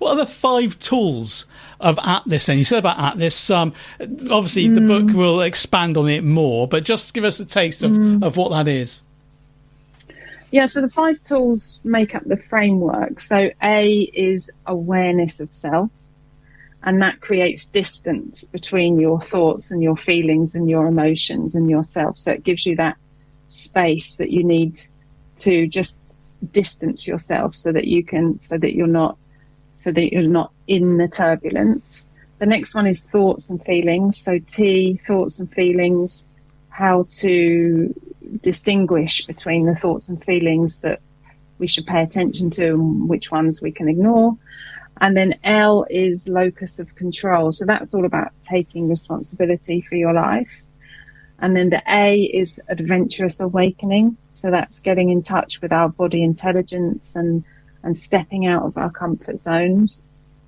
what are the 5 tools of Atlas then? You said about Atlas. Obviously, the book will expand on it more, but just give us a taste of what that is. Yeah, so the 5 tools make up the framework. So A is awareness of self, and that creates distance between your thoughts and your feelings and your emotions and yourself. So it gives you that space that you need to just distance yourself so that you're not in the turbulence. The next one is thoughts and feelings. So T, thoughts and feelings, how to distinguish between the thoughts and feelings that we should pay attention to and which ones we can ignore. And then L is locus of control. So that's all about taking responsibility for your life. And then the A is adventurous awakening. So that's getting in touch with our body intelligence and stepping out of our comfort zones.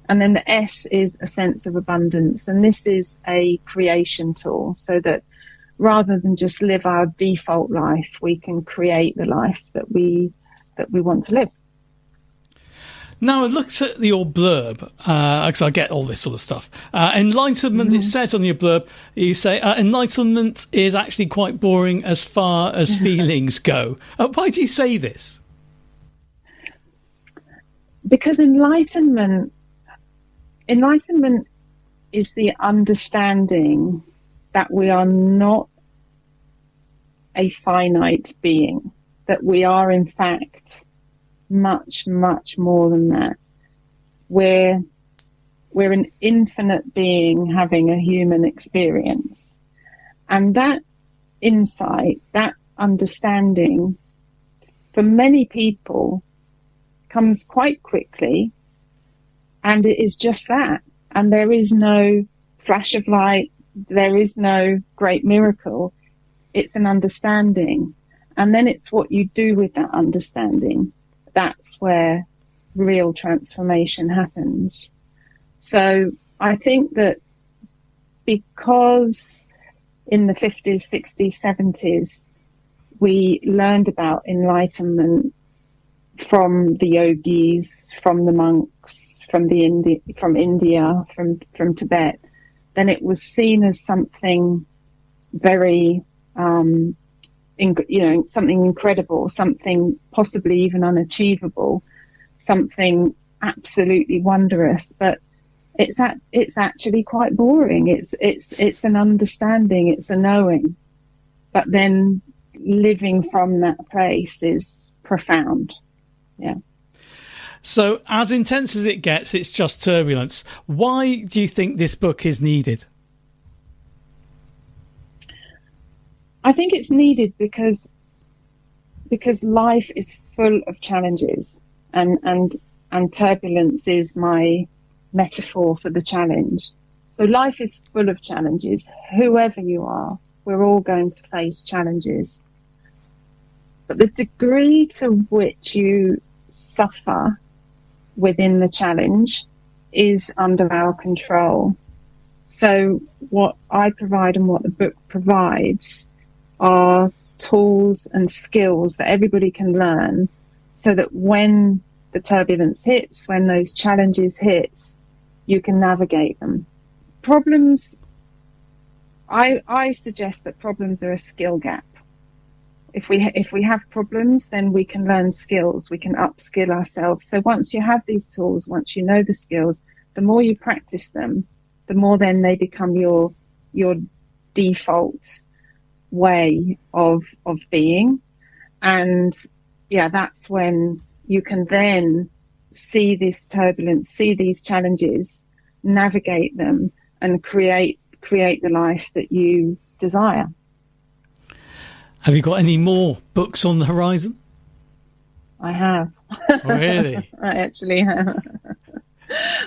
And then the S is a sense of abundance. And this is a creation tool, so that rather than just live our default life, we can create the life that we want to live. Now, I looked at your blurb, because I get all this sort of stuff. Enlightenment, it says on your blurb, you say, enlightenment is actually quite boring as far as feelings go. Why do you say this? Because enlightenment is the understanding that we are not a finite being, that we are in fact much, much more than that. We're an infinite being having a human experience. And that insight, that understanding, for many people, comes quite quickly, and it is just that. And there is no flash of light, there is no great miracle. It's an understanding. And then it's what you do with that understanding. That's where real transformation happens. So I think that because in the 50s, 60s, 70s, we learned about enlightenment from the yogis, from the monks, from India, from Tibet, then it was seen as something very, something incredible, something possibly even unachievable, something absolutely wondrous. But it's actually quite boring. It's an understanding, it's a knowing. But then living from that place is profound. Yeah. So as intense as it gets, it's just turbulence. Why do you think this book is needed? I think it's needed because life is full of challenges, and turbulence is my metaphor for the challenge. So life is full of challenges. Whoever you are, we're all going to face challenges. But the degree to which you suffer within the challenge is under our control. So what I provide and what the book provides are tools and skills that everybody can learn, so that when the turbulence hits, when those challenges hit, you can navigate them. Problems, I suggest that problems are a skill gap. If we have problems, then we can learn skills, we can upskill ourselves. So once you have these tools, once you know the skills, the more you practice them, the more then they become your default way of being. And yeah, that's when you can then see this turbulence, see these challenges, navigate them, and create the life that you desire. Have you got any more books on the horizon? I have. Oh, really? I actually have.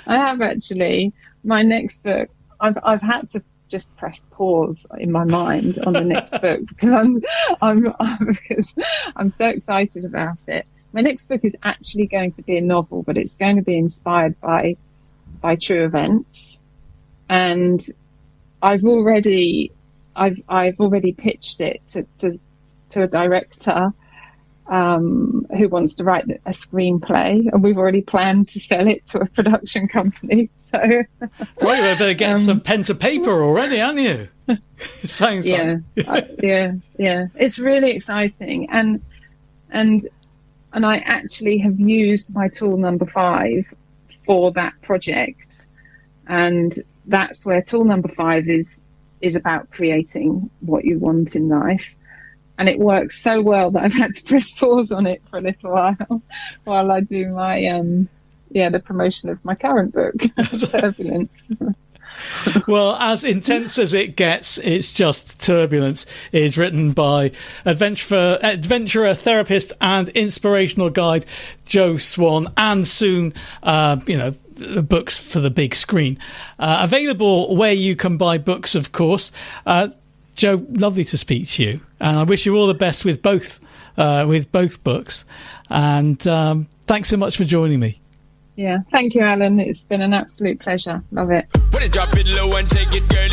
I have actually. My next book, I've had to just press pause in my mind on the next book because I'm so excited about it. My next book is actually going to be a novel, but it's going to be inspired by true events. And I've already pitched it to a director, who wants to write a screenplay, and we've already planned to sell it to a production company. So, well, you better get some pen to paper already, haven't you? It sounds like. Yeah. It's really exciting, and I actually have used my tool number 5 for that project, and that's where tool number 5 is about creating what you want in life. And it works so well that I've had to press pause on it for a little while I do my the promotion of my current book, Turbulence. Well, as intense as it gets, it's just Turbulence. It's written by adventurer, therapist, and inspirational guide Jo Swann, and soon, books for the big screen. Available where you can buy books, of course. Jo, lovely to speak to you, and I wish you all the best with both books. And thanks so much for joining me. Yeah, thank you, Alan. It's been an absolute pleasure. Love it. When it drop it low and take it, girl,